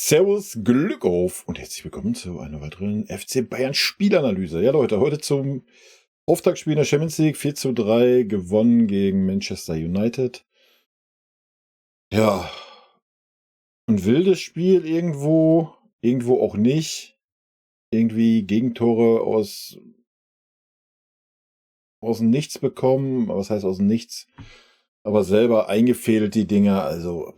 Servus, Glück auf und herzlich willkommen zu einer weiteren FC Bayern Spielanalyse. Ja, Leute, heute zum Auftaktspiel in der Champions League 4:3 gewonnen gegen Manchester United. Ja, ein wildes Spiel irgendwo auch nicht. Irgendwie Gegentore aus dem Nichts bekommen. Was heißt aus dem Nichts? Aber selber eingefädelt die Dinger. Also,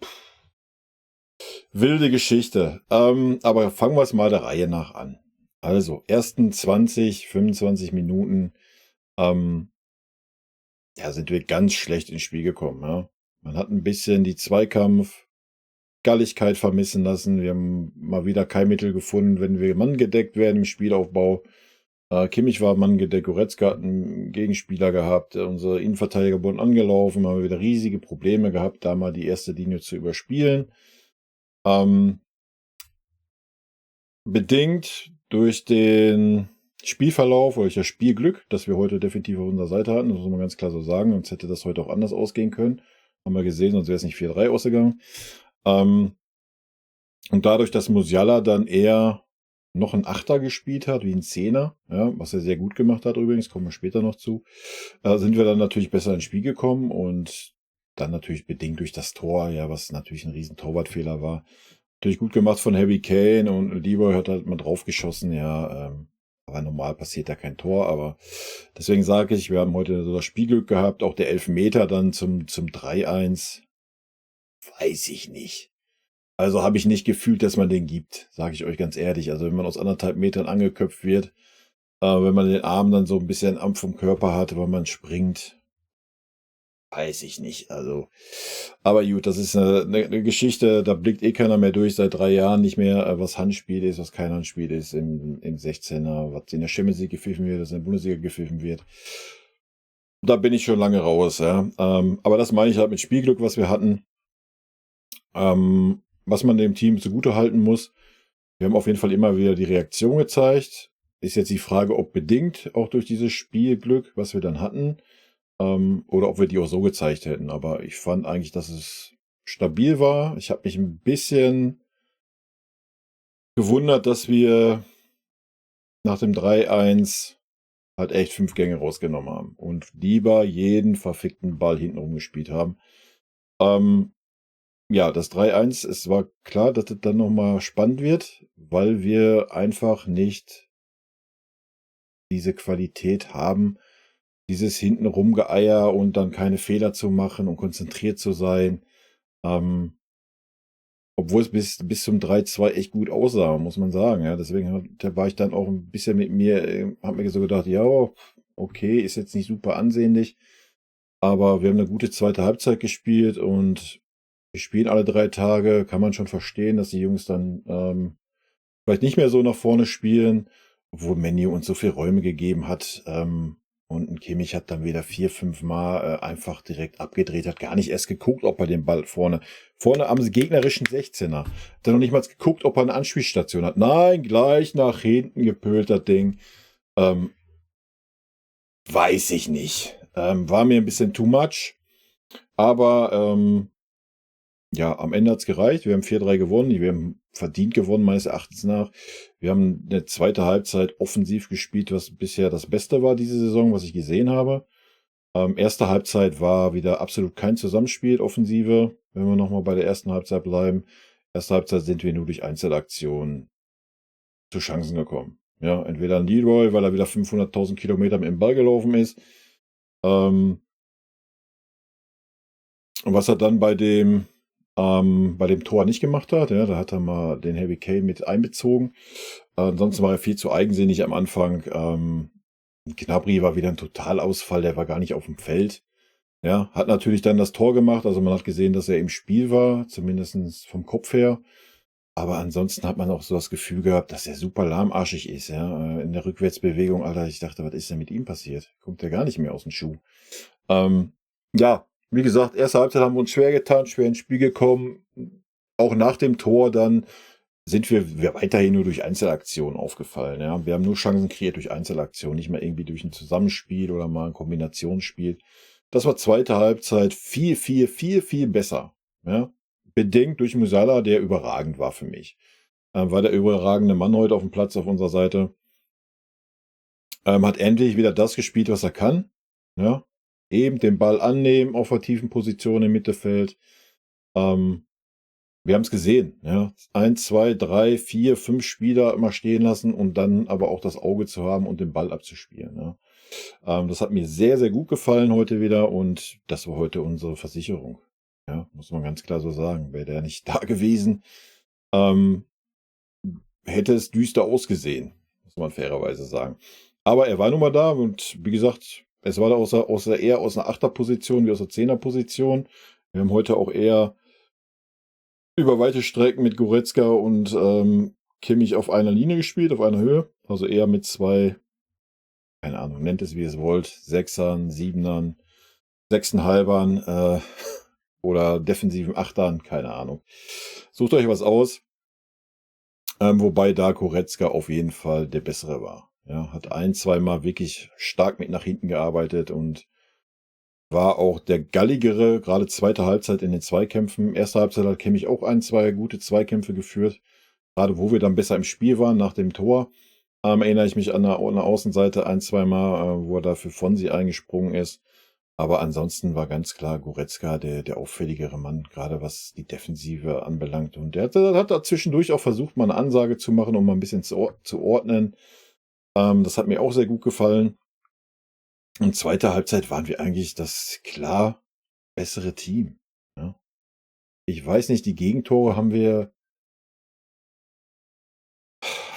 wilde Geschichte. Aber fangen wir es mal der Reihe nach an. Also, ersten 20, 25 Minuten sind wir ganz schlecht ins Spiel gekommen. Ja. Man hat ein bisschen die Zweikampf-Galligkeit vermissen lassen. Wir haben mal wieder kein Mittel gefunden, wenn wir manngedeckt werden im Spielaufbau. Kimmich war manngedeckt, Goretzka hat einen Gegenspieler gehabt, unsere Innenverteidiger wurden angelaufen, haben wir wieder riesige Probleme gehabt, da mal die erste Linie zu überspielen. Bedingt durch den Spielverlauf oder durch das Spielglück, das wir heute definitiv auf unserer Seite hatten, das muss man ganz klar so sagen, sonst hätte das heute auch anders ausgehen können. Haben wir gesehen, sonst wäre es nicht 4:3 ausgegangen. Und dadurch, dass Musiala dann eher noch ein Achter gespielt hat, wie ein Zehner, ja, was er sehr gut gemacht hat übrigens, kommen wir später noch zu, sind wir dann natürlich besser ins Spiel gekommen und dann natürlich bedingt durch das Tor, ja, was natürlich ein riesen Torwartfehler war. Natürlich gut gemacht von Harry Kane und Leroy hat halt mal draufgeschossen, ja, aber normal passiert da kein Tor, aber deswegen sage ich, wir haben heute so das Spielglück gehabt, auch der Elfmeter dann zum 3:1, weiß ich nicht. Also habe ich nicht gefühlt, dass man den gibt, sage ich euch ganz ehrlich. Also wenn man aus 1,5 Metern angeköpft wird, wenn man den Arm dann so ein bisschen am vom Körper hat, weil man springt, weiß ich nicht. Also, aber gut, das ist eine Geschichte, da blickt eh keiner mehr durch, seit 3 Jahren nicht mehr, was Handspiel ist, was kein Handspiel ist im 16er, was in der Champions League gepfiffen wird, was in der Bundesliga gepfiffen wird. Da bin ich schon lange raus, ja. Aber das meine ich halt mit Spielglück, was wir hatten. Was man dem Team zugutehalten muss, wir haben auf jeden Fall immer wieder die Reaktion gezeigt. Ist jetzt die Frage, ob bedingt auch durch dieses Spielglück, was wir dann hatten, oder ob wir die auch so gezeigt hätten. Aber ich fand eigentlich, dass es stabil war. Ich habe mich ein bisschen gewundert, dass wir nach dem 3:1 halt echt 5 Gänge rausgenommen haben und lieber jeden verfickten Ball hintenrum gespielt haben. Ja, das 3:1, es war klar, dass das dann nochmal spannend wird, weil wir einfach nicht diese Qualität haben, dieses hinten Rumgeeier und dann keine Fehler zu machen und konzentriert zu sein. Obwohl es bis zum 3:2 echt gut aussah, muss man sagen. Ja, deswegen da war ich dann auch ein bisschen mit mir, habe mir so gedacht, ja, okay, ist jetzt nicht super ansehnlich, aber wir haben eine gute zweite Halbzeit gespielt und wir spielen alle 3 Tage. Kann man schon verstehen, dass die Jungs dann vielleicht nicht mehr so nach vorne spielen, obwohl Man U uns so viel Räume gegeben hat. Und 'n Kimmich hat dann wieder 4, 5 Mal einfach direkt abgedreht, hat gar nicht erst geguckt, ob er den Ball vorne am gegnerischen 16er, hat er noch nicht mal geguckt, ob er eine Anspielstation hat. Nein, gleich nach hinten gepölt das Ding. Ähm, weiß ich nicht. War mir ein bisschen too much, aber ja, am Ende hat's gereicht. Wir haben 4:3 gewonnen. Wir haben verdient gewonnen, meines Erachtens nach. Wir haben eine zweite Halbzeit offensiv gespielt, was bisher das Beste war diese Saison, was ich gesehen habe. Erste Halbzeit war wieder absolut kein Zusammenspiel, Offensive, wenn wir nochmal bei der ersten Halbzeit bleiben. Erste Halbzeit sind wir nur durch Einzelaktionen zu Chancen gekommen. Ja, entweder ein Leroy, weil er wieder 500.000 Kilometer mit dem Ball gelaufen ist. Und was er dann bei dem Tor nicht gemacht hat, ja, da hat er mal den Harry Kane mit einbezogen. Ansonsten war er viel zu eigensinnig am Anfang. Gnabry war wieder ein Totalausfall, der war gar nicht auf dem Feld. Ja, hat natürlich dann das Tor gemacht, also man hat gesehen, dass er im Spiel war, zumindest vom Kopf her. Aber ansonsten hat man auch so das Gefühl gehabt, dass er super lahmarschig ist, ja. In der Rückwärtsbewegung, Alter, ich dachte, was ist denn mit ihm passiert? Kommt der gar nicht mehr aus dem Schuh. Ja, wie gesagt, erste Halbzeit haben wir uns schwer getan, schwer ins Spiel gekommen. Auch nach dem Tor dann sind wir weiterhin nur durch Einzelaktionen aufgefallen. Ja. Wir haben nur Chancen kreiert durch Einzelaktionen, nicht mal irgendwie durch ein Zusammenspiel oder mal ein Kombinationsspiel. Das war zweite Halbzeit viel, viel, viel, viel besser. Ja. bedingt durch Musiala, der überragend war für mich. War der überragende Mann heute auf dem Platz auf unserer Seite. Hat endlich wieder das gespielt, was er kann. Ja, eben den Ball annehmen auf der tiefen Position im Mittelfeld. Ähm, Wir haben es gesehen, ja. 1, 2, 3, 4, 5 Spieler immer stehen lassen und dann aber auch das Auge zu haben und den Ball abzuspielen, ja. Das hat mir sehr, sehr gut gefallen heute wieder und das war heute unsere Versicherung. Ja, muss man ganz klar so sagen. Wäre der nicht da gewesen, ähm, hätte es düster ausgesehen, muss man fairerweise sagen. Aber er war nun mal da und wie gesagt, es war da eher aus einer Achterposition wie aus einer Zehnerposition. Wir haben heute auch eher über weite Strecken mit Goretzka und Kimmich auf einer Linie gespielt, auf einer Höhe. Also eher mit zwei, keine Ahnung, nennt es wie ihr es wollt, Sechsern, Siebenern, Sechsenhalbern oder defensiven Achtern, keine Ahnung. Sucht euch was aus. Wobei da Goretzka auf jeden Fall der Bessere war. Ja, hat ein, zweimal wirklich stark mit nach hinten gearbeitet und war auch der galligere, gerade zweite Halbzeit in den Zweikämpfen. Erste Halbzeit hat Kimmich auch ein, zwei gute Zweikämpfe geführt. Gerade wo wir dann besser im Spiel waren nach dem Tor. Erinnere ich mich an der Außenseite ein, zweimal, wo er da für Fonsi eingesprungen ist. Aber ansonsten war ganz klar Goretzka der auffälligere Mann, gerade was die Defensive anbelangt. Und der hat da zwischendurch auch versucht, mal eine Ansage zu machen, um mal ein bisschen zu ordnen. Das hat mir auch sehr gut gefallen. Und zweite Halbzeit waren wir eigentlich das klar bessere Team. Ja. Ich weiß nicht, die Gegentore haben wir,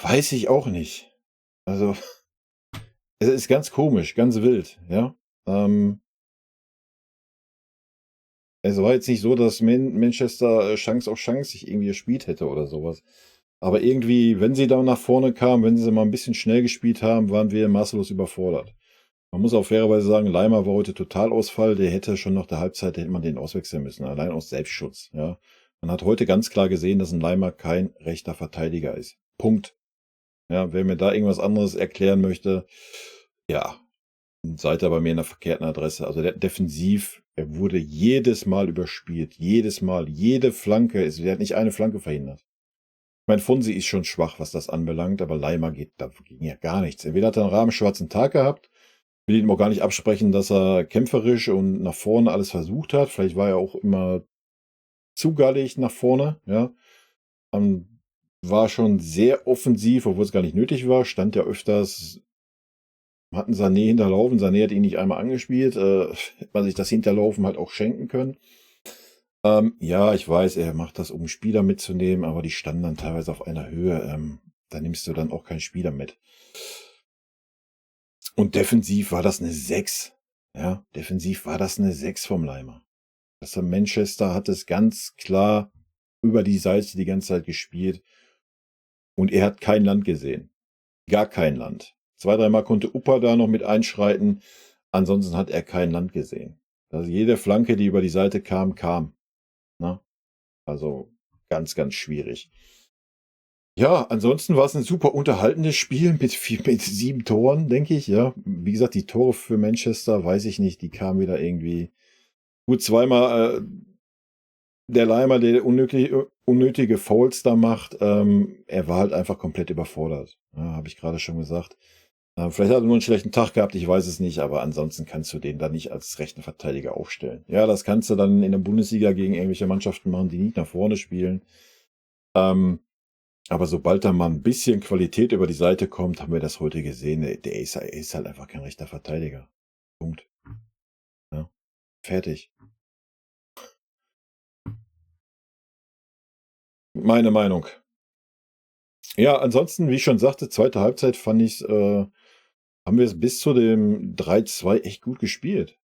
weiß ich auch nicht. Also, es ist ganz komisch, ganz wild, ja. Es war jetzt nicht so, dass Manchester Chance auf Chance sich irgendwie gespielt hätte oder sowas. Aber irgendwie, wenn sie da nach vorne kamen, wenn sie mal ein bisschen schnell gespielt haben, waren wir maßlos überfordert. Man muss auch fairerweise sagen, Leimer war heute Totalausfall. Der hätte schon nach der Halbzeit, hätte man den auswechseln müssen, allein aus Selbstschutz. Ja, man hat heute ganz klar gesehen, dass ein Leimer kein rechter Verteidiger ist. Punkt. Ja, wer mir da irgendwas anderes erklären möchte, ja, seid ihr bei mir in der verkehrten Adresse. Also der defensiv, er wurde jedes Mal überspielt. Jedes Mal. Jede Flanke ist, er hat nicht eine Flanke verhindert. Ich meine, Fonsi ist schon schwach, was das anbelangt, aber Leimer da ging ja gar nichts. Entweder hat er einen rabenschwarzen Tag gehabt, will ihm auch gar nicht absprechen, dass er kämpferisch und nach vorne alles versucht hat. Vielleicht war er auch immer zu gallig nach vorne, ja. War schon sehr offensiv, obwohl es gar nicht nötig war. Stand ja öfters, hatten Sané hinterlaufen. Sané hat ihn nicht einmal angespielt. Hätte man sich das Hinterlaufen halt auch schenken können. Ja, ich weiß, er macht das, um Spieler mitzunehmen, aber die standen dann teilweise auf einer Höhe. Da nimmst du dann auch keinen Spieler mit. Und defensiv war das eine 6. Ja, defensiv war das eine 6 vom Leimer. Das Manchester hat es ganz klar über die Seite die ganze Zeit gespielt. Und er hat kein Land gesehen. Gar kein Land. 2, 3 Mal konnte Uppa da noch mit einschreiten. Ansonsten hat er kein Land gesehen. Also jede Flanke, die über die Seite kam, kam. Na? Also ganz, ganz schwierig. Ja, ansonsten war es ein super unterhaltendes Spiel mit 7 Toren, denke ich. Ja, wie gesagt, die Tore für Manchester, weiß ich nicht, die kamen wieder irgendwie. Gut, zweimal der Leimer, der unnötige Fouls da macht. Er war halt einfach komplett überfordert. Ja, habe ich gerade schon gesagt. Vielleicht hat er nur einen schlechten Tag gehabt, ich weiß es nicht, aber ansonsten kannst du den da nicht als rechten Verteidiger aufstellen. Ja, das kannst du dann in der Bundesliga gegen irgendwelche Mannschaften machen, die nicht nach vorne spielen. Aber sobald da mal ein bisschen Qualität über die Seite kommt, haben wir das heute gesehen. Der ist halt einfach kein rechter Verteidiger. Punkt. Ja. Fertig. Meine Meinung. Ja, ansonsten, wie ich schon sagte, zweite Halbzeit fand ich's, haben wir es bis zu dem 3-2 echt gut gespielt.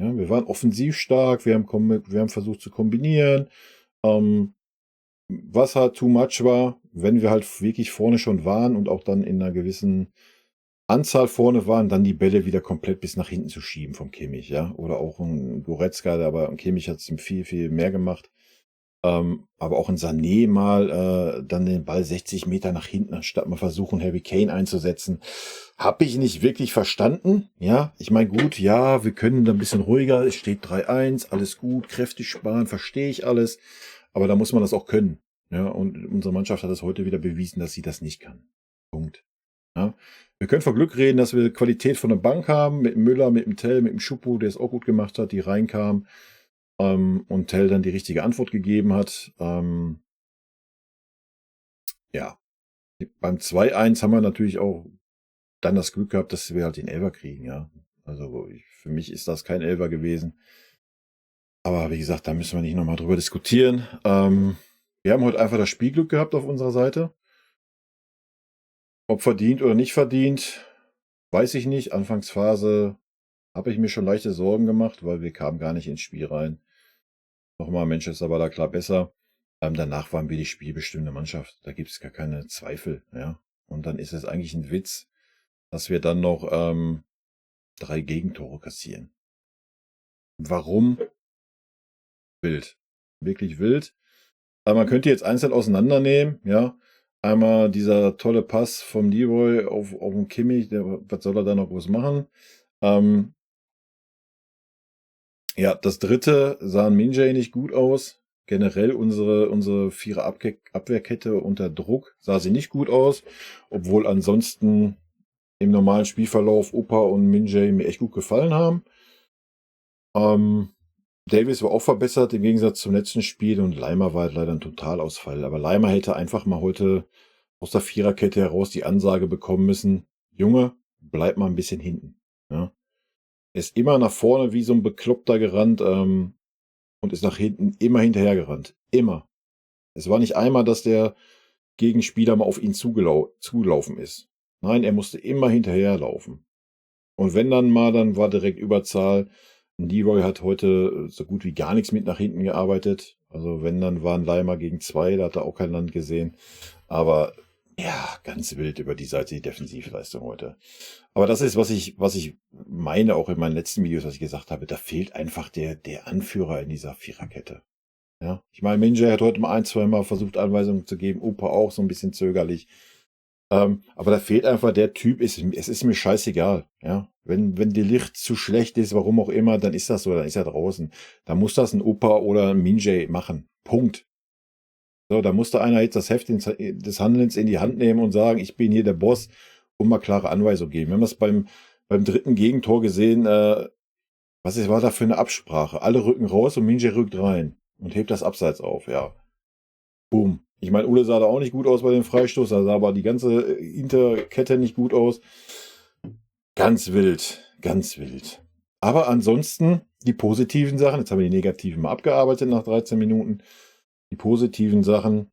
Ja, wir waren offensiv stark, wir haben versucht zu kombinieren. Was halt too much war, wenn wir halt wirklich vorne schon waren und auch dann in einer gewissen Anzahl vorne waren, dann die Bälle wieder komplett bis nach hinten zu schieben vom Kimmich, ja. Oder auch ein Goretzka, aber ein Kimmich hat es viel, viel mehr gemacht. Aber auch ein Sané mal dann den Ball 60 Meter nach hinten, anstatt mal versuchen, Harry Kane einzusetzen. Habe ich nicht wirklich verstanden. Ja, ich meine, gut, ja, wir können da ein bisschen ruhiger. Es steht 3-1, alles gut, kräftig sparen, verstehe ich alles. aber da muss man das auch können. Ja, und unsere Mannschaft hat es heute wieder bewiesen, dass sie das nicht kann. Punkt. Ja. Wir können von Glück reden, dass wir Qualität von der Bank haben, mit dem Müller, mit dem Tell, mit dem Schuppo, der es auch gut gemacht hat, die reinkamen, und Tell dann die richtige Antwort gegeben hat. Ja, beim 2-1 haben wir natürlich auch dann das Glück gehabt, dass wir halt den Elfer kriegen, ja. Also für mich ist das kein Elfer gewesen. Aber wie gesagt, da müssen wir nicht nochmal drüber diskutieren. Wir haben heute einfach das Spielglück gehabt auf unserer Seite. Ob verdient oder nicht verdient, weiß ich nicht. Anfangsphase habe ich mir schon leichte Sorgen gemacht, weil wir kamen gar nicht ins Spiel rein. Nochmal, Manchester war da klar besser. Danach waren wir die spielbestimmende Mannschaft. Da gibt es gar keine Zweifel. Ja. Und dann ist es eigentlich ein Witz, dass wir dann noch 3 Gegentore kassieren. Warum? Wild. Wirklich wild. Aber man könnte jetzt einzeln auseinandernehmen, ja. Einmal dieser tolle Pass vom Leroy auf den Kimmich, was soll er da noch groß machen? Ja, das dritte sah an Min-Jae nicht gut aus. Generell unsere Vierer Abwehrkette unter Druck sah sie nicht gut aus, obwohl ansonsten im normalen Spielverlauf Opa und Min-Jae mir echt gut gefallen haben. Davies war auch verbessert im Gegensatz zum letzten Spiel und Leimer war halt leider ein Totalausfall. Aber Leimer hätte einfach mal heute aus der Viererkette heraus die Ansage bekommen müssen: Junge, bleib mal ein bisschen hinten. Ja. Er ist immer nach vorne wie so ein Bekloppter gerannt und ist nach hinten immer hinterhergerannt. Immer. Es war nicht einmal, dass der Gegenspieler mal auf ihn zugelaufen ist. Nein, er musste immer hinterherlaufen. Und wenn dann mal, dann war direkt Überzahl. Leroy hat heute so gut wie gar nichts mit nach hinten gearbeitet. Also wenn, dann waren Leimer gegen 2, da hat er auch kein Land gesehen. Aber ja, ganz wild über die Seite die Defensivleistung heute. Aber das ist, was ich meine, auch in meinen letzten Videos, was ich gesagt habe, da fehlt einfach der Anführer in dieser Viererkette. Ja, ich meine, Min-Jae hat heute mal 1-2 Mal versucht, Anweisungen zu geben, Opa auch so ein bisschen zögerlich. Aber da fehlt einfach der Typ, es ist mir scheißegal, ja. Wenn De Ligt zu schlecht ist, warum auch immer, dann ist das so, dann ist er draußen. Da muss das ein Opa oder ein Min-Jae machen. Punkt. So, da musste einer jetzt das Heft des Handelns in die Hand nehmen und sagen, ich bin hier der Boss und mal klare Anweisungen geben. Wir haben das beim dritten Gegentor gesehen, was war da für eine Absprache? Alle rücken raus und Min-Jae rückt rein und hebt das Abseits auf, ja. Boom. Ich meine, Ule sah da auch nicht gut aus bei dem Freistoß, da sah aber die ganze Interkette nicht gut aus. Ganz wild, ganz wild. Aber ansonsten die positiven Sachen, jetzt haben wir die negativen mal abgearbeitet nach 13 Minuten. Die positiven Sachen,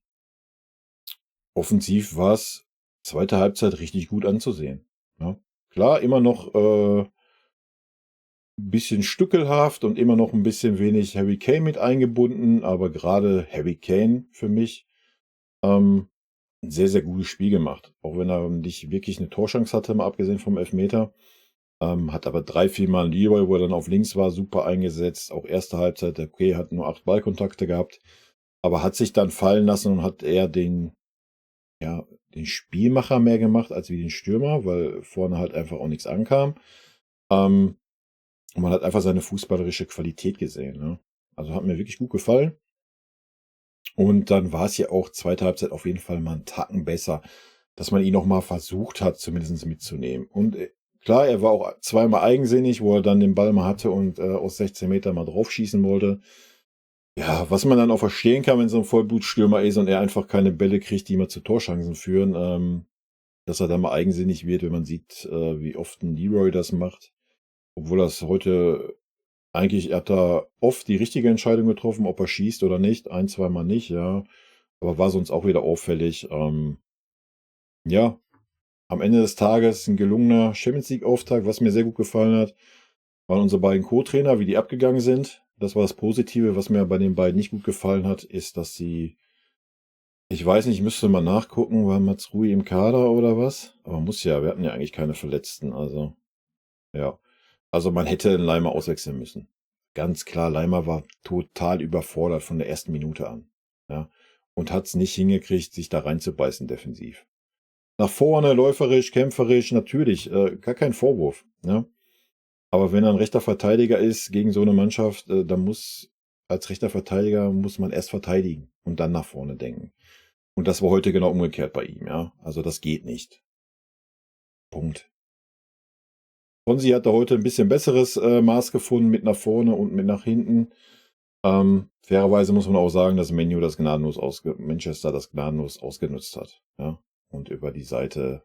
offensiv war es zweite Halbzeit richtig gut anzusehen. Ja. Klar, immer noch ein bisschen stückelhaft und immer noch ein bisschen wenig Harry Kane mit eingebunden, aber gerade Harry Kane für mich ein sehr, sehr gutes Spiel gemacht. Auch wenn er nicht wirklich eine Torchance hatte, mal abgesehen vom Elfmeter. Hat aber 3-4 Mal Leroy, wo er dann auf links war, super eingesetzt. Auch erste Halbzeit, okay, hat nur 8 Ballkontakte gehabt, aber hat sich dann fallen lassen und hat eher den Spielmacher mehr gemacht als wie den Stürmer, weil vorne halt einfach auch nichts ankam. Und man hat einfach seine fußballerische Qualität gesehen. Ne? Also hat mir wirklich gut gefallen. Und dann war es ja auch zweite Halbzeit auf jeden Fall mal einen Tacken besser, dass man ihn noch mal versucht hat, zumindest mitzunehmen. Und klar, er war auch zweimal eigensinnig, wo er dann den Ball mal hatte und aus 16 Metern mal draufschießen wollte. Ja, was man dann auch verstehen kann, wenn so ein Vollblutstürmer ist und er einfach keine Bälle kriegt, die mal zu Torchancen führen, dass er dann mal eigensinnig wird, wenn man sieht, wie oft ein Leroy das macht. Obwohl das heute eigentlich, er hat da oft die richtige Entscheidung getroffen, ob er schießt oder nicht. 1-2 Mal nicht, ja. Aber war sonst auch wieder auffällig. Ja, am Ende des Tages ein gelungener Champions League-Auftakt. Was mir sehr gut gefallen hat, waren unsere beiden Co-Trainer, wie die abgegangen sind. Das war das Positive. Was mir bei den beiden nicht gut gefallen hat, ist, dass sie, ich weiß nicht, ich müsste mal nachgucken, war Matsrui im Kader oder was? Aber muss ja, wir hatten ja eigentlich keine Verletzten, also ja. Also man hätte einen Leimer auswechseln müssen. Ganz klar, Leimer war total überfordert von der ersten Minute an. Ja, und hat es nicht hingekriegt, sich da reinzubeißen defensiv. Nach vorne, läuferisch, kämpferisch, natürlich, gar kein Vorwurf. Ja. Aber wenn er ein rechter Verteidiger ist gegen so eine Mannschaft, dann muss als rechter Verteidiger muss man erst verteidigen und dann nach vorne denken. Und das war heute genau umgekehrt bei ihm, ja. Also das geht nicht. Punkt. Fonsi hat da heute ein bisschen besseres Maß gefunden mit nach vorne und mit nach hinten. Fairerweise muss man auch sagen, dass Manchester das gnadenlos ausgenutzt hat, ja, und über die Seite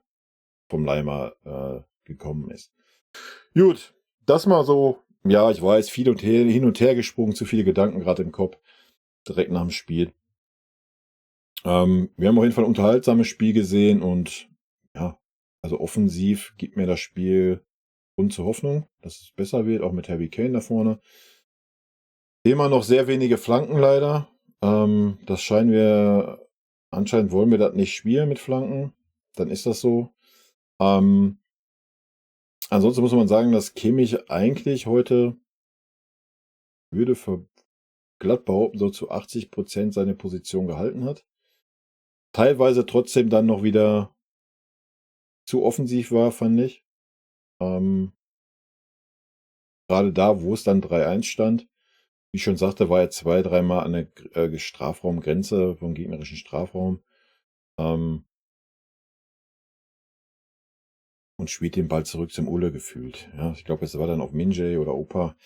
vom Leimer gekommen ist. Gut, das mal so, ja, ich weiß, hin und her gesprungen, zu viele Gedanken gerade im Kopf, direkt nach dem Spiel. Wir haben auf jeden Fall ein unterhaltsames Spiel gesehen und ja, also offensiv gibt mir das Spiel Grund zur Hoffnung, dass es besser wird, auch mit Harry Kane da vorne. Immer noch sehr wenige Flanken leider. Anscheinend wollen wir das nicht spielen mit Flanken. Dann ist das so. Ansonsten muss man sagen, dass Kimmich eigentlich heute, würde für glatt behaupten, so zu 80% seine Position gehalten hat. Teilweise trotzdem dann noch wieder zu offensiv war, fand ich. Gerade da, wo es dann 3-1 stand, wie ich schon sagte, war er 2-3 Mal an der Strafraumgrenze vom gegnerischen Strafraum. Und spielt den Ball zurück zum Ulle gefühlt. Ja, ich glaube, es war dann auf Minjay oder Opa.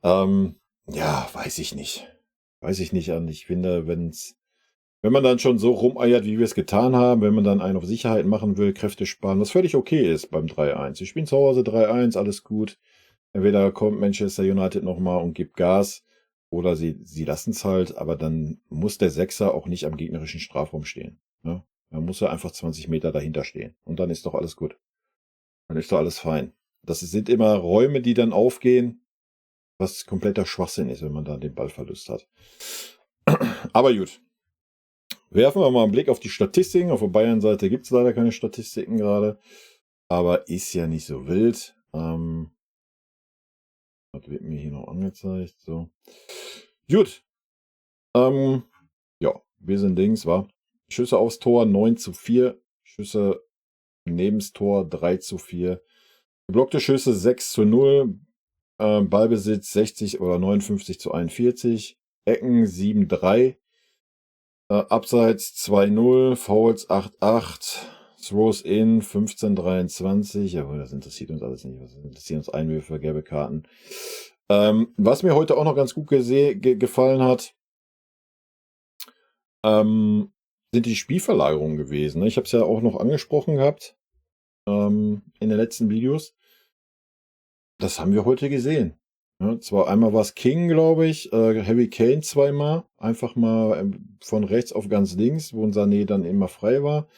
Ja, weiß ich nicht. Weiß ich nicht an. Ich finde, wenn man dann schon so rumeiert, wie wir es getan haben, wenn man dann einen auf Sicherheit machen will, Kräfte sparen, was völlig okay ist beim 3-1. Wir spielen zu Hause 3-1, alles gut. Entweder kommt Manchester United nochmal und gibt Gas oder sie lassen es halt, aber dann muss der Sechser auch nicht am gegnerischen Strafraum stehen. Ja? Dann muss er einfach 20 Meter dahinter stehen und dann ist doch alles gut. Dann ist doch alles fein. Das sind immer Räume, die dann aufgehen, was kompletter Schwachsinn ist, wenn man da den Ballverlust hat. Aber gut. Werfen wir mal einen Blick auf die Statistiken. Auf der Bayern-Seite gibt es leider keine Statistiken gerade. Aber ist ja nicht so wild. Das wird mir hier noch angezeigt. So. Gut. Ja, wir sind Dings, war. Schüsse aufs Tor 9-4. Schüsse neben das Tor 3-4. Geblockte Schüsse 6-0. Ballbesitz 60 oder 59-41. Ecken 7-3. Abseits 2-0. Fouls 8-8. Throws in 15-23. Jawohl, das interessiert uns alles nicht. Was interessieren uns Einwürfe, gelbe Karten. Was mir heute auch noch ganz gut gefallen hat, sind die Spielverlagerungen gewesen. Ne? Ich habe es ja auch noch angesprochen gehabt in den letzten Videos. Das haben wir heute gesehen. Ja, zwar einmal war es King, glaube ich, Harry Kane zweimal, einfach mal von rechts auf ganz links, wo ein Sané dann immer frei war.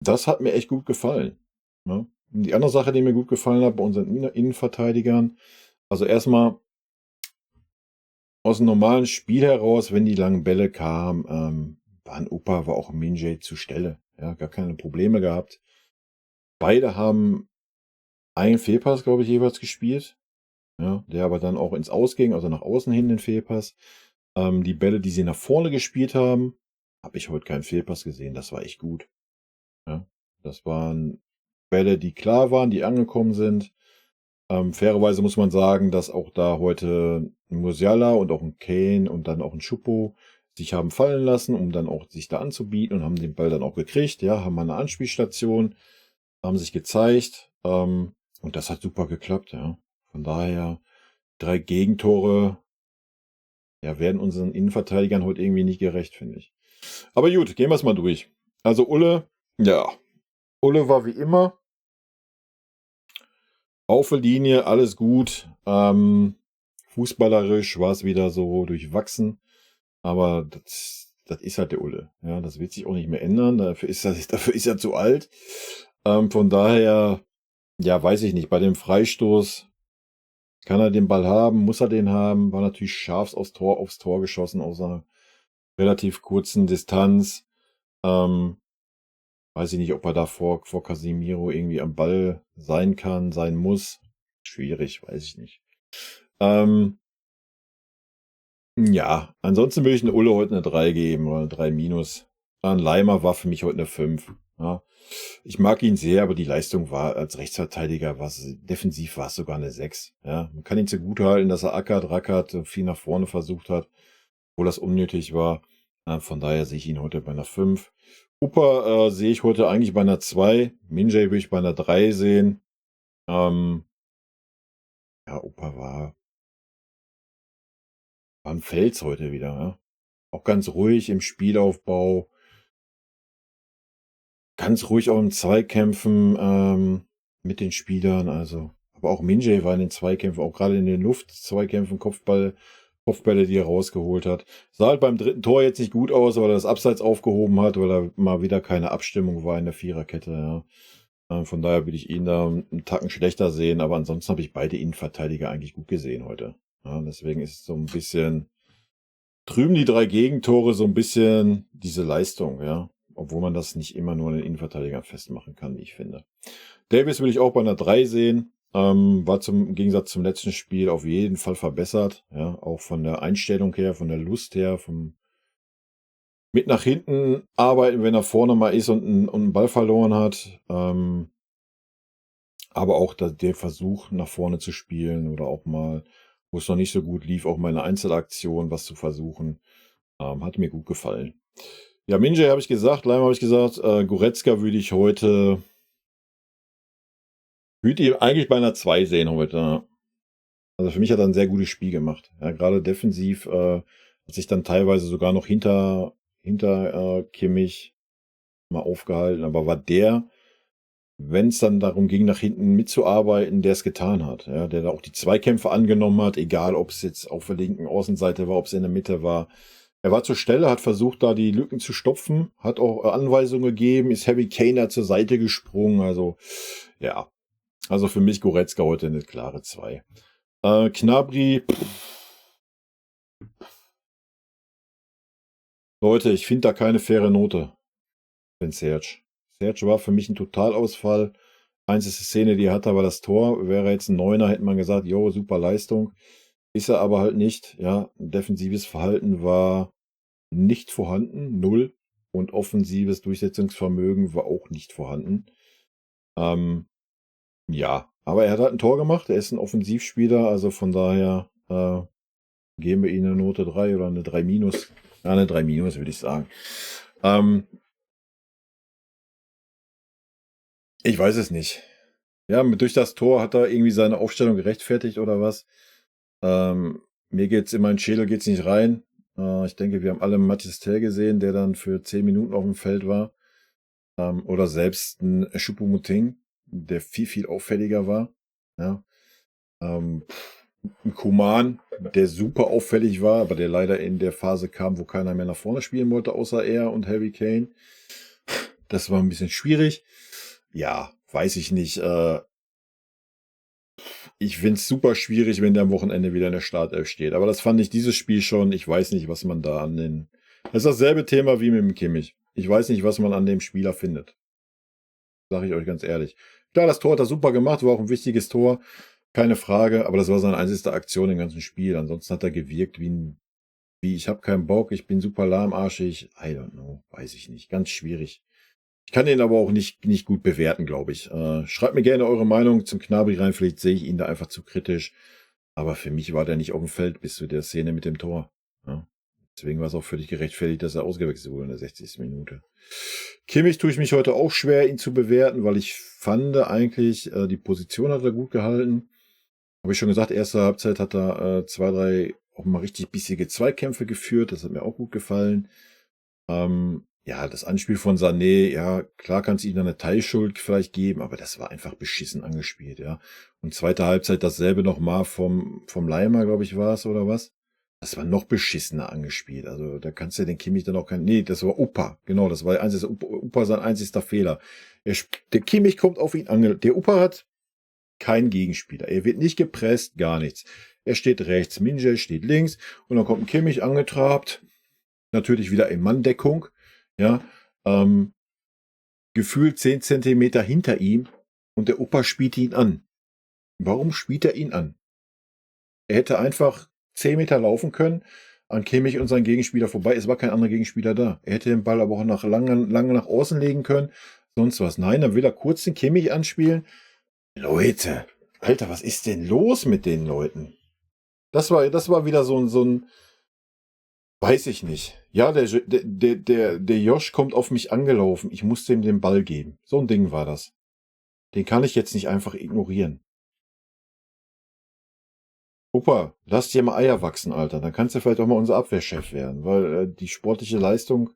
Das hat mir echt gut gefallen. Ne? Und die andere Sache, die mir gut gefallen hat bei unseren Innenverteidigern, also erstmal aus dem normalen Spiel heraus, wenn die langen Bälle kamen, waren Opa, war auch Minjay zur Stelle. Ja, gar keine Probleme gehabt. Beide haben einen Fehlpass, glaube ich, jeweils gespielt. Ja, der aber dann auch ins Aus ging, also nach außen hin den Fehlpass. Die Bälle, die sie nach vorne gespielt haben, habe ich heute keinen Fehlpass gesehen. Das war echt gut. Ja, das waren Bälle, die klar waren, die angekommen sind. Fairerweise muss man sagen, dass auch da heute ein Musiala und auch ein Kane und dann auch ein Choupo sich haben fallen lassen, um dann auch sich da anzubieten und haben den Ball dann auch gekriegt. Ja, haben mal eine Anspielstation, haben sich gezeigt. Und das hat super geklappt. Ja. Von daher 3 Gegentore, ja, werden unseren Innenverteidigern heute irgendwie nicht gerecht, finde ich. Aber gut, gehen wir es mal durch. Also Ulle war wie immer auf der Linie, alles gut. Fußballerisch war es wieder so durchwachsen. Aber das ist halt der Ulle. Ja, das wird sich auch nicht mehr ändern. Dafür ist er zu alt. Von daher, ja, weiß ich nicht. Bei dem Freistoß kann er den Ball haben, muss er den haben. War natürlich scharf aufs Tor geschossen aus einer relativ kurzen Distanz. Weiß ich nicht, ob er da vor Casemiro irgendwie am Ball sein muss. Schwierig, weiß ich nicht. Ja, ansonsten würde ich eine Ulle heute eine 3 geben oder eine 3 minus. Leimer war für mich heute eine 5. Ja. Ich mag ihn sehr, aber die Leistung war als Rechtsverteidiger, defensiv war es sogar eine 6. Ja. Man kann ihn zugutehalten, dass er ackert, rackert, viel nach vorne versucht hat, obwohl das unnötig war. Von daher sehe ich ihn heute bei einer 5. Upa sehe ich heute eigentlich bei einer 2. Minjay würde ich bei einer 3 sehen. Ja, Upa war ein Fels heute wieder. Ja. Auch ganz ruhig im Spielaufbau. Ganz ruhig auch in Zweikämpfen mit den Spielern. Also, aber auch Minjay war in den Zweikämpfen, auch gerade in den Luftzweikämpfen, Kopfbälle, die er rausgeholt hat. Sah halt beim dritten Tor jetzt nicht gut aus, weil er das Abseits aufgehoben hat, weil er mal wieder keine Abstimmung war in der Viererkette. Ja. Von daher würde ich ihn da einen Tacken schlechter sehen, aber ansonsten habe ich beide Innenverteidiger eigentlich gut gesehen heute. Ja, deswegen ist es so ein bisschen, trüben die 3 Gegentore so ein bisschen diese Leistung, ja. Obwohl man das nicht immer nur an den Innenverteidigern festmachen kann, wie ich finde. Davis will ich auch bei einer 3 sehen. War im Gegensatz zum letzten Spiel auf jeden Fall verbessert. Ja, auch von der Einstellung her, von der Lust her, vom mit nach hinten arbeiten, wenn er vorne mal ist und einen Ball verloren hat. Aber auch der Versuch, nach vorne zu spielen oder auch mal, wo es noch nicht so gut lief, auch mal eine Einzelaktion was zu versuchen, hat mir gut gefallen. Ja, Minjay habe ich gesagt, Leimer habe ich gesagt, Goretzka würde ich ihn eigentlich bei einer 2 sehen heute. Also für mich hat er ein sehr gutes Spiel gemacht. Ja, gerade defensiv hat sich dann teilweise sogar noch hinter Kimmich mal aufgehalten, aber war wenn es dann darum ging, nach hinten mitzuarbeiten, der es getan hat. Ja, der da auch die Zweikämpfe angenommen hat, egal ob es jetzt auf der linken Außenseite war, ob es in der Mitte war. Er war zur Stelle, hat versucht, da die Lücken zu stopfen, hat auch Anweisungen gegeben, ist Harry Kane da zur Seite gesprungen. Also, ja. Also für mich Goretzka heute eine klare 2. Gnabry, Leute, ich finde da keine faire Note. Für Serge. Serge war für mich ein Totalausfall. Einzige Szene, die er hatte, war das Tor. Wäre jetzt ein Neuner, hätte man gesagt, jo, super Leistung. Ist er aber halt nicht. Ja, defensives Verhalten war nicht vorhanden, 0. Und offensives Durchsetzungsvermögen war auch nicht vorhanden. Ja, aber er hat halt ein Tor gemacht. Er ist ein Offensivspieler, also von daher geben wir ihm eine Note 3 oder eine 3 minus. Ja, eine 3 minus, würde ich sagen. Ich weiß es nicht. Ja, durch das Tor hat er irgendwie seine Aufstellung gerechtfertigt oder was. Mir geht's in meinen Schädel geht's nicht rein. Ich denke, wir haben alle Mathis Tell gesehen, der dann für 10 Minuten auf dem Feld war. Oder selbst ein Choupo-Moting, der viel auffälliger war. Ja. Ein Coman, der super auffällig war, aber der leider in der Phase kam, wo keiner mehr nach vorne spielen wollte, außer er und Harry Kane. Das war ein bisschen schwierig. Ja, weiß ich nicht. Ich finde es super schwierig, wenn der am Wochenende wieder in der Startelf steht. Aber das fand ich dieses Spiel schon. Ich weiß nicht, was man da an den... Das ist dasselbe Thema wie mit dem Kimmich. Ich weiß nicht, was man an dem Spieler findet. Sage ich euch ganz ehrlich. Klar, das Tor hat er super gemacht, war auch ein wichtiges Tor. Keine Frage, aber das war seine einzige Aktion im ganzen Spiel. Ansonsten hat er gewirkt wie ich habe keinen Bock, ich bin super lahmarschig. I don't know, weiß ich nicht. Ganz schwierig. Ich kann ihn aber auch nicht gut bewerten, glaube ich. Schreibt mir gerne eure Meinung zum Gnabry rein. Vielleicht sehe ich ihn da einfach zu kritisch. Aber für mich war der nicht auf dem Feld bis zu der Szene mit dem Tor. Ja. Deswegen war es auch völlig gerechtfertigt, dass er ausgewechselt wurde in der 60. Minute. Kimmich tue ich mich heute auch schwer, ihn zu bewerten, weil ich fand eigentlich, die Position hat er gut gehalten. Habe ich schon gesagt, erste Halbzeit hat er 2, 3 auch mal richtig bissige Zweikämpfe geführt. Das hat mir auch gut gefallen. Ja, das Anspiel von Sané, ja, klar kannst du ihm eine Teilschuld vielleicht geben, aber das war einfach beschissen angespielt, ja. Und zweite Halbzeit dasselbe nochmal vom Leimer, glaube ich, war es, oder was? Das war noch beschissener angespielt. Also da kannst du den Kimmich dann auch nee, das war Upa, genau, das war Upa sein einzigster Fehler. Der Kimmich kommt auf ihn der Upa hat keinen Gegenspieler. Er wird nicht gepresst, gar nichts. Er steht rechts, Minjay steht links und dann kommt ein Kimmich angetrabt. Natürlich wieder in Manndeckung. Ja, gefühlt 10 Zentimeter hinter ihm und der Opa spielt ihn an. Warum spielt er ihn an? Er hätte einfach 10 Meter laufen können, an Kimmich und seinen Gegenspieler vorbei. Es war kein anderer Gegenspieler da. Er hätte den Ball aber auch lange nach außen legen können. Sonst was. Nein, dann will er kurz den Kimmich anspielen. Leute, Alter, was ist denn los mit den Leuten? Das war wieder so ein, weiß ich nicht. Ja, der Josh kommt auf mich angelaufen. Ich musste ihm den Ball geben. So ein Ding war das. Den kann ich jetzt nicht einfach ignorieren. Opa, lass dir mal Eier wachsen, Alter. Dann kannst du vielleicht auch mal unser Abwehrchef werden, weil die sportliche Leistung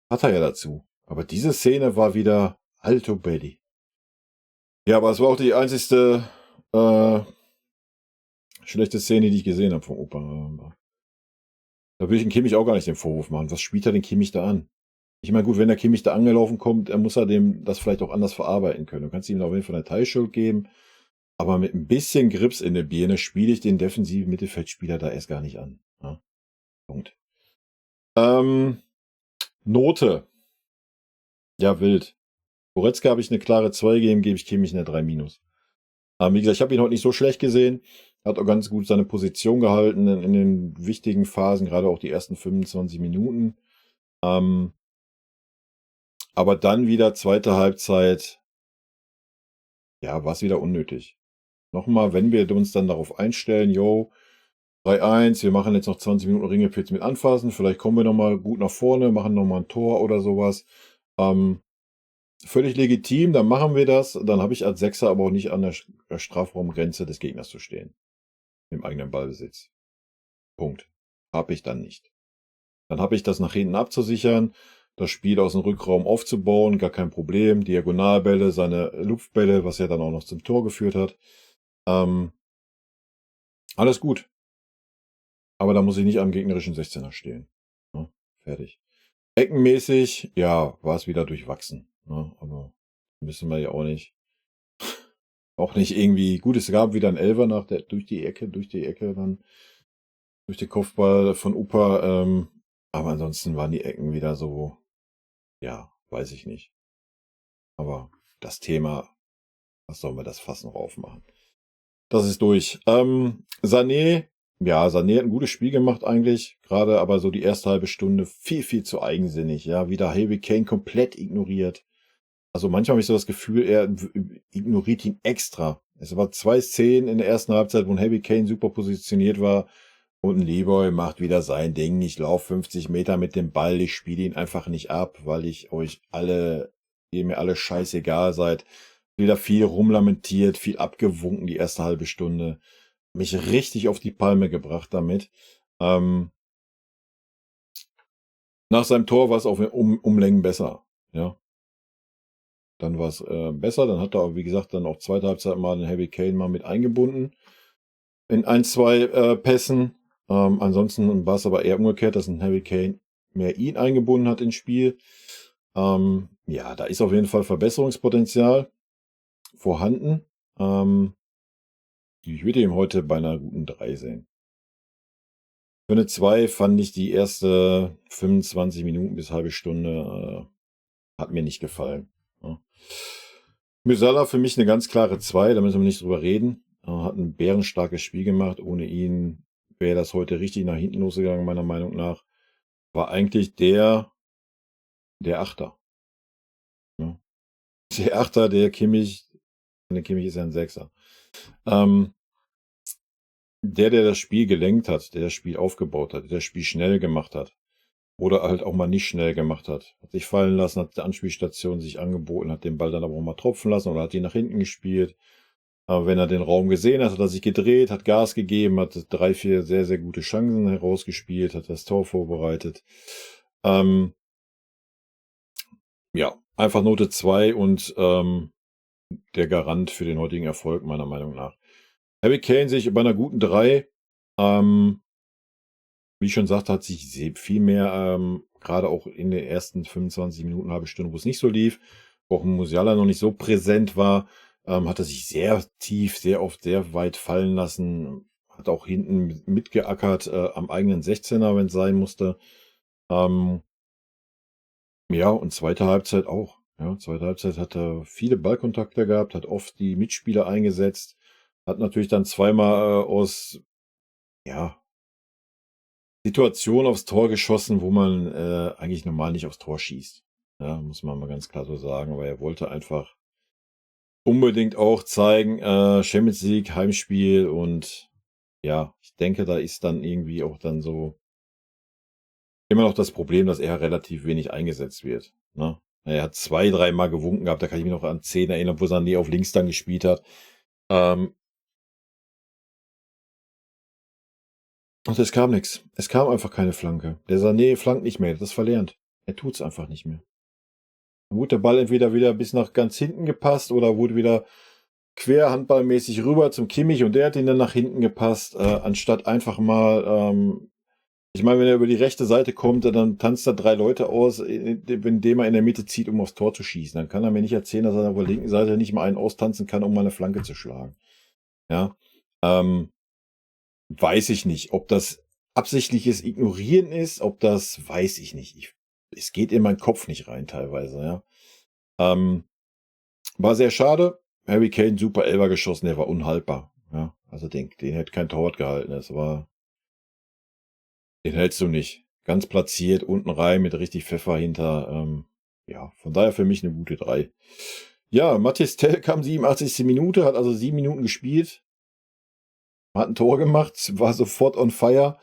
hat er ja dazu. Aber diese Szene war wieder Alto Belly. Ja, aber es war auch die einzigste schlechte Szene, die ich gesehen habe vom Opa. Da würde ich den Kimmich auch gar nicht den Vorwurf machen. Was spielt er den Kimmich da an? Ich meine, gut, wenn der Kimmich da angelaufen kommt, dann muss er dem das vielleicht auch anders verarbeiten können. Du kannst ihm auf jeden Fall eine Teilschuld geben. Aber mit ein bisschen Grips in der Birne spiele ich den defensiven Mittelfeldspieler da erst gar nicht an. Ja, Punkt. Note. Ja, wild. Goretzka habe ich eine klare 2 gegeben, gebe ich Kimmich eine 3 minus. Wie gesagt, ich habe ihn heute nicht so schlecht gesehen. Hat auch ganz gut seine Position gehalten in den wichtigen Phasen, gerade auch die ersten 25 Minuten. Aber dann wieder zweite Halbzeit, ja, war es wieder unnötig. Nochmal, wenn wir uns dann darauf einstellen, 3-1, wir machen jetzt noch 20 Minuten Ringepitz mit anfassen, vielleicht kommen wir nochmal gut nach vorne, machen nochmal ein Tor oder sowas. Völlig legitim, dann machen wir das. Dann habe ich als Sechser aber auch nicht an der Strafraumgrenze des Gegners zu stehen. Im eigenen Ballbesitz. Punkt. Habe ich dann nicht. Dann habe ich das nach hinten abzusichern, das Spiel aus dem Rückraum aufzubauen, gar kein Problem. Diagonalbälle, seine Luftbälle, was ja dann auch noch zum Tor geführt hat. Alles gut. Aber da muss ich nicht am gegnerischen 16er stehen. Ja, fertig. Eckenmäßig, ja, war es wieder durchwachsen. Ja, aber müssen wir ja auch nicht. Auch nicht irgendwie, gut, es gab wieder einen Elfer durch die Ecke dann, durch den Kopfball von Upa, aber ansonsten waren die Ecken wieder so, ja, weiß ich nicht. Aber das Thema, was sollen wir das Fass noch aufmachen? Das ist durch. Sané hat ein gutes Spiel gemacht eigentlich, gerade aber so die erste halbe Stunde viel zu eigensinnig, ja, wieder Harry Kane komplett ignoriert. Also manchmal habe ich so das Gefühl, er ignoriert ihn extra. Es war 2 Szenen in der ersten Halbzeit, wo ein Harry Kane super positioniert war und ein Leroy macht wieder sein Ding. Ich laufe 50 Meter mit dem Ball, ich spiele ihn einfach nicht ab, weil ihr mir alle scheißegal seid. Wieder viel rumlamentiert, viel abgewunken die erste halbe Stunde. Mich richtig auf die Palme gebracht damit. Nach seinem Tor war es auf Umlängen besser, ja. Dann war es besser. Dann hat er, wie gesagt, dann auch zweite Halbzeit mal den Harry Kane mal mit eingebunden. In 1-2 Pässen. Ansonsten war es aber eher umgekehrt, dass ein Harry Kane mehr ihn eingebunden hat ins Spiel. Ja, da ist auf jeden Fall Verbesserungspotenzial vorhanden. Ich würde ihm heute bei einer guten 3 sehen. Für eine 2 fand ich die erste 25 Minuten bis halbe Stunde hat mir nicht gefallen. Ja. Musiala für mich eine ganz klare 2, da müssen wir nicht drüber reden. Hat ein bärenstarkes Spiel gemacht. Ohne ihn wäre das heute richtig nach hinten losgegangen, meiner Meinung nach. War eigentlich der Achter. Ja. Der Achter, der Kimmich ist ja ein Sechser. Der das Spiel gelenkt hat, der das Spiel aufgebaut hat, der das Spiel schnell gemacht hat. Oder halt auch mal nicht schnell gemacht hat. Hat sich fallen lassen, hat die Anspielstation sich angeboten, hat den Ball dann aber auch mal tropfen lassen oder hat ihn nach hinten gespielt. Aber wenn er den Raum gesehen hat, hat er sich gedreht, hat Gas gegeben, hat 3, 4 sehr, sehr gute Chancen herausgespielt, hat das Tor vorbereitet. Ja, einfach Note 2 und der Garant für den heutigen Erfolg, meiner Meinung nach. Harry Kane sehe ich bei einer guten 3. Wie ich schon sagte, hat sich viel mehr, gerade auch in den ersten 25 Minuten, halbe Stunde, wo es nicht so lief, wo auch Musiala noch nicht so präsent war, hat er sich sehr tief, sehr oft, sehr weit fallen lassen, hat auch hinten mitgeackert am eigenen 16er, wenn es sein musste. Ja, und zweite Halbzeit auch. Ja, zweite Halbzeit hat er viele Ballkontakte gehabt, hat oft die Mitspieler eingesetzt, hat natürlich dann zweimal aus, ja, Situation aufs Tor geschossen, wo man eigentlich normal nicht aufs Tor schießt. Ja, muss man mal ganz klar so sagen, aber er wollte einfach unbedingt auch zeigen, Champions League, Heimspiel und ja, ich denke, da ist dann irgendwie auch dann so immer noch das Problem, dass er relativ wenig eingesetzt wird. Ne? Er hat 2, 3 Mal gewunken gehabt, da kann ich mich noch an Szenen erinnern, wo Sané auf links dann gespielt hat. Ähm, und es kam nichts. Es kam einfach keine Flanke. Der Sané flankt nicht mehr, das verlernt. Er tut's einfach nicht mehr. Dann wurde der Ball entweder wieder bis nach ganz hinten gepasst oder wurde wieder quer handballmäßig rüber zum Kimmich und der hat ihn dann nach hinten gepasst, anstatt einfach mal, ich meine, wenn er über die rechte Seite kommt, dann tanzt er 3 Leute aus, indem er in der Mitte zieht, um aufs Tor zu schießen. Dann kann er mir nicht erzählen, dass er auf der linken Seite nicht mal einen austanzen kann, um mal eine Flanke zu schlagen. Ja, ähm, weiß ich nicht, ob das absichtliches Ignorieren ist, ob das weiß ich nicht. Es geht in meinen Kopf nicht rein teilweise, ja. Ähm, war sehr schade. Harry Kane, super Elfer geschossen, der war unhaltbar. Ja, also den hätte kein Torwart gehalten. Den hältst du nicht. Ganz platziert, unten rein mit richtig Pfeffer hinter. Ja, von daher für mich eine gute 3. Ja, Mathys Tel kam 87. Minute, hat also 7 Minuten gespielt, hat ein Tor gemacht, war sofort on fire.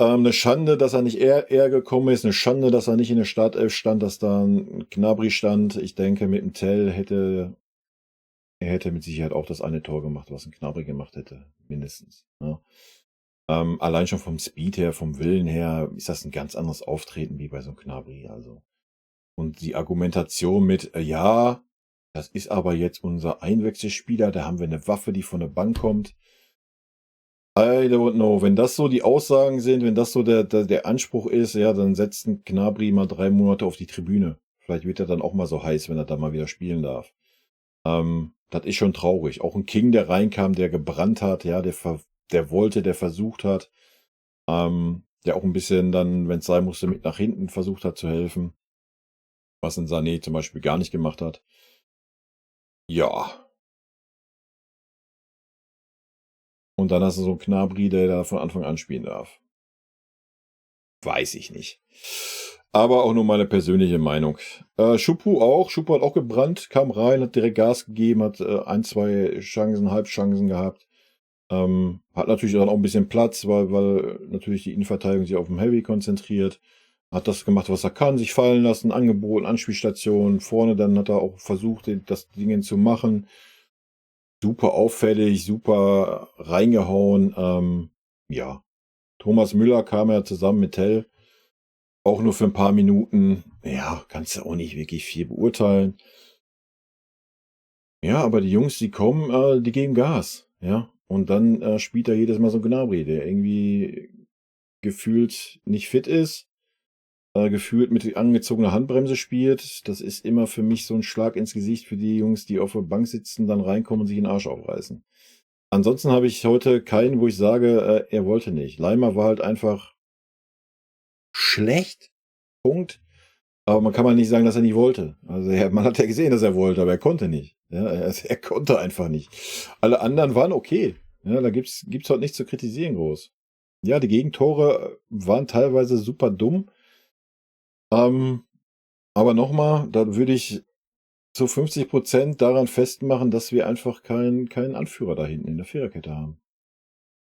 'Ne Schande, dass er nicht eher gekommen ist, 'ne Schande, dass er nicht in der Startelf stand, dass da 'n Gnabry stand. Ich denke, mit dem Tel er hätte mit Sicherheit auch das eine Tor gemacht, was 'n Gnabry gemacht hätte, mindestens, ne? Allein schon vom Speed her, vom Willen her ist das 'n ganz anderes Auftreten wie bei so 'm Gnabry, also. Und die Argumentation mit: „Ja, das ist aber jetzt unser Einwechselspieler, da haben wir 'ne Waffe, die von der Bank kommt." I don't know. Wenn das so die Aussagen sind, wenn das so der Anspruch ist, ja, dann setzt 'n Gnabry mal 3 Monate auf die Tribüne. Vielleicht wird er dann auch mal so heiß, wenn er da mal wieder spielen darf. Das ist schon traurig. Auch 'n King, der reinkam, der gebrannt hat, ja, der wollte, der versucht hat, der auch 'n bisschen dann, wenn's sein musste, mit nach hinten versucht hat zu helfen, was 'n Sané zum Beispiel gar nicht gemacht hat. Ja, und dann hast du so 'n Gnabry, der da von Anfang an spielen darf. Weiß ich nicht. Aber auch nur meine persönliche Meinung. Choupo auch. Choupo hat auch gebrannt, kam rein, hat direkt Gas gegeben, hat 1, 2 Chancen, Halbchancen gehabt. Hat natürlich dann auch ein bisschen Platz, weil natürlich die Innenverteidigung sich auf dem Heavy konzentriert. Hat das gemacht, was er kann, sich fallen lassen, angeboten, Anspielstation. Vorne dann hat er auch versucht, das Ding zu machen. Super auffällig, super reingehauen. Ja, Thomas Müller kam ja zusammen mit Tell. Auch nur für ein paar Minuten. Ja, kannst du auch nicht wirklich viel beurteilen. Ja, aber die Jungs, die kommen, die geben Gas, ja? Und dann, spielt da jedes Mal so 'n Gnabry, der irgendwie gefühlt nicht fit ist, gefühlt mit angezogener Handbremse spielt. Das ist immer für mich so 'n Schlag ins Gesicht für die Jungs, die auf der Bank sitzen, dann reinkommen und sich 'n Arsch aufreißen. Ansonsten habe ich heute keinen, wo ich sage, er wollte nicht. Leimer war halt einfach schlecht, Punkt. Aber man kann mal nicht sagen, dass er nicht wollte. Also, man hat ja gesehen, dass er wollte, aber er konnte nicht. Ja, er konnte einfach nicht. Alle anderen waren okay. Ja, da gibt's heute nichts zu kritisieren groß. Ja, die Gegentore waren teilweise super dumm. Ähm, aber noch mal, da würde ich zu 50% daran festmachen, dass wir einfach keinen Anführer da hinten in der Viererkette haben.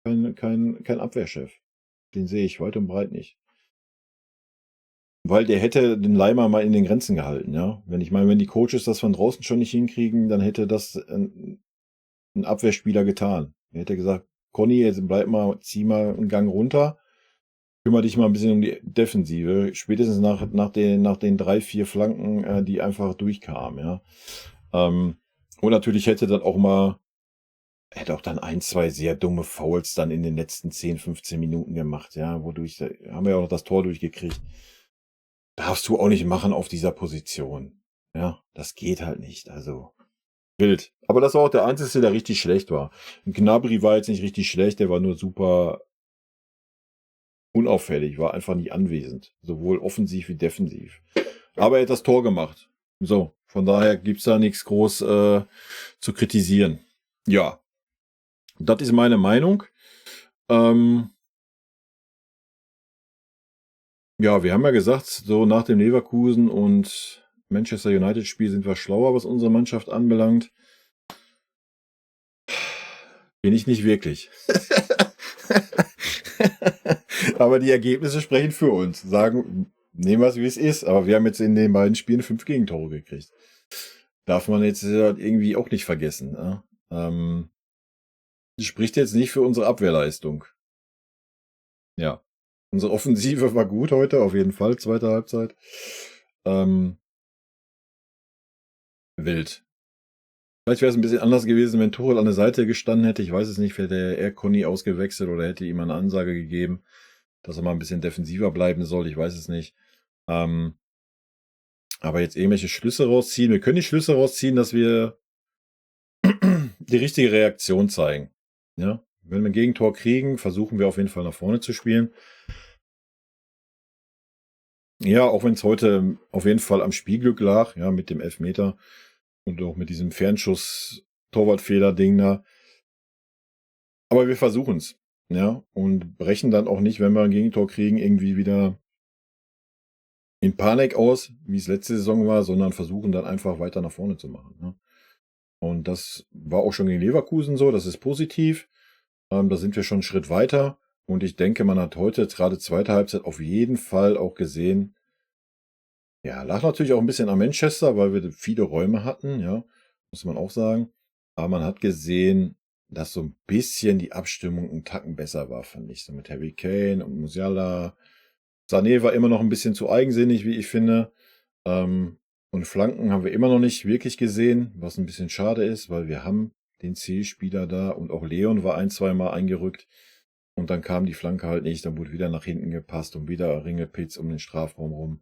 Kein Abwehrchef. Den sehe ich weit und breit nicht. Weil der hätte den Leimer mal in den Grenzen gehalten, ja? Wenn die Coaches das von draußen schon nicht hinkriegen, dann hätte das 'n Abwehrspieler getan. Er hätte gesagt: „Conny, jetzt bleib mal, zieh mal 'n Gang runter, kümmere dich mal 'n bisschen um die Defensive." Spätestens nach den 3, 4 Flanken, die einfach durchkamen, ja. Ähm, und natürlich hätte auch dann 1, 2 sehr dumme Fouls dann in den letzten 10, 15 Minuten gemacht, ja, wodurch haben wir ja auch noch das Tor durchgekriegt. Darfst du auch nicht machen auf dieser Position. Ja, das geht halt nicht, also wild. Aber das war auch der Einzige, der richtig schlecht war. Gnabry war jetzt nicht richtig schlecht, der war nur super unauffällig, war einfach nicht anwesend, sowohl offensiv wie defensiv. Aber er hat das Tor gemacht. So, von daher gibt's da nichts groß, zu kritisieren. Ja, das ist meine Meinung. Ähm Ja, wir haben ja gesagt, so nach dem Leverkusen und Manchester United Spiel sind wir schlauer, was unsere Mannschaft anbelangt. Bin ich nicht wirklich. Aber die Ergebnisse sprechen für uns. Sagen, nehmen wir es, wie es ist. Aber wir haben jetzt in den beiden Spielen 5 Gegentore gekriegt. Darf man jetzt irgendwie auch nicht vergessen. Ne? Spricht jetzt nicht für unsere Abwehrleistung. Ja. Unsere Offensive war gut heute, auf jeden Fall, zweite Halbzeit. Wild. Vielleicht wäre es ein bisschen anders gewesen, wenn Tuchel an der Seite gestanden hätte. Ich weiß es nicht, hätte er Conny ausgewechselt oder hätte ihm eine Ansage gegeben, dass er mal ein bisschen defensiver bleiben soll. Ich weiß es nicht. Aber jetzt irgendwelche Schlüsse rausziehen. Wir können die Schlüsse rausziehen, dass wir die richtige Reaktion zeigen. Ja? Wenn wir ein Gegentor kriegen, versuchen wir auf jeden Fall nach vorne zu spielen. Ja, auch wenn es heute auf jeden Fall am Spielglück lag, ja, mit dem Elfmeter und auch mit diesem Fernschuss-Torwartfehler-Ding da. Aber wir versuchen es, ja, und brechen dann auch nicht, wenn wir ein Gegentor kriegen, irgendwie wieder in Panik aus, wie es letzte Saison war, sondern versuchen dann einfach weiter nach vorne zu machen. Ne? Und das war auch schon gegen Leverkusen so, das ist positiv. Da sind wir schon einen Schritt weiter. Und ich denke, man hat heute, gerade zweite Halbzeit, auf jeden Fall auch gesehen, ja, lag natürlich auch ein bisschen an Manchester, weil wir viele Räume hatten, ja, muss man auch sagen. Aber man hat gesehen, dass so ein bisschen die Abstimmung 'n Tacken besser war, fand ich, so mit Harry Kane und Musiala. Sané war immer noch ein bisschen zu eigensinnig, wie ich finde. Und Flanken haben wir immer noch nicht wirklich gesehen, was ein bisschen schade ist, weil wir haben den Zielspieler da und auch Leon war ein zweimal eingerückt und dann kam die Flanke halt nicht, dann wurde wieder nach hinten gepasst und wieder Ringepitz um den Strafraum rum.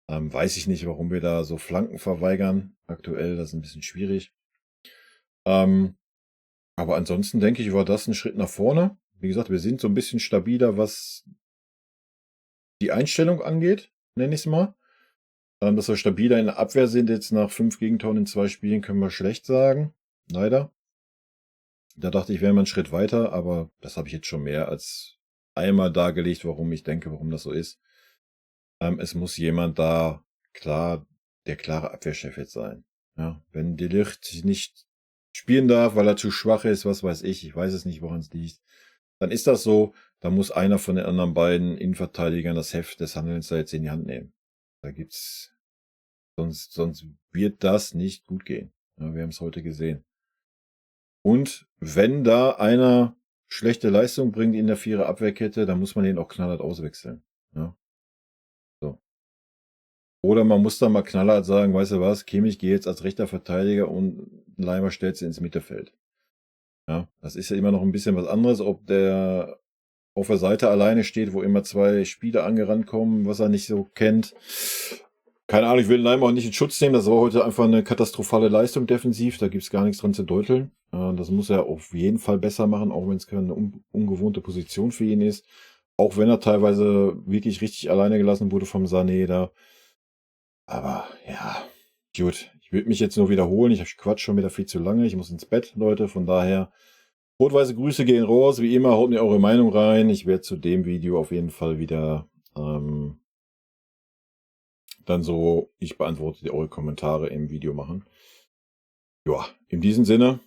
Weiß ich nicht, warum wir da so Flanken verweigern aktuell, das ist ein bisschen schwierig. Ähm, aber ansonsten denke ich, war das ein Schritt nach vorne. Wie gesagt, wir sind so ein bisschen stabiler, was die Einstellung angeht, nenne ich's mal. Dass wir stabiler in der Abwehr sind jetzt nach 5 Gegentoren in 2 Spielen, können wir schlecht sagen, leider. Da dachte ich, wären wir 'n Schritt weiter, aber das habe ich jetzt schon mehr als einmal dargelegt, warum ich denke, warum das so ist. Es muss jemand da klar der klare Abwehrchef jetzt sein. Ja, wenn De Ligt nicht spielen darf, weil er zu schwach ist, was weiß ich weiß es nicht, woran's liegt, dann ist das so. Da muss einer von den anderen beiden Innenverteidigern das Heft des Handelns da jetzt in die Hand nehmen. Da gibt's sonst wird das nicht gut gehen. Ja, wir haben's heute gesehen. Und wenn da einer schlechte Leistung bringt in der Vierer-Abwehrkette, dann muss man den auch knallhart auswechseln, ja, so. Oder man muss dann mal knallhart sagen: „Weißt du was, Kimmich, geh jetzt als rechter Verteidiger und Leimer stellst du ins Mittelfeld.“ Ja, das ist ja immer noch ein bisschen was anderes, ob der auf der Seite alleine steht, wo immer 2 Spieler angerannt kommen, was er nicht so kennt. Keine Ahnung, ich will Leimer auch nicht in Schutz nehmen. Das war heute einfach eine katastrophale Leistung defensiv. Da gibt's gar nichts dran zu deuteln. Das muss er auf jeden Fall besser machen, auch wenn es keine ungewohnte Position für ihn ist. Auch wenn er teilweise wirklich richtig alleine gelassen wurde vom Sané da. Aber ja, gut. Ich würde mich jetzt nur wiederholen. Ich quatsch schon wieder viel zu lange. Ich muss ins Bett, Leute. Von daher, rot-weiße Grüße gehen raus. Wie immer, haut mir eure Meinung rein. Ich werde zu dem Video auf jeden Fall wieder dann so, ich beantworte eure Kommentare im Video machen. Ja, in diesem Sinne,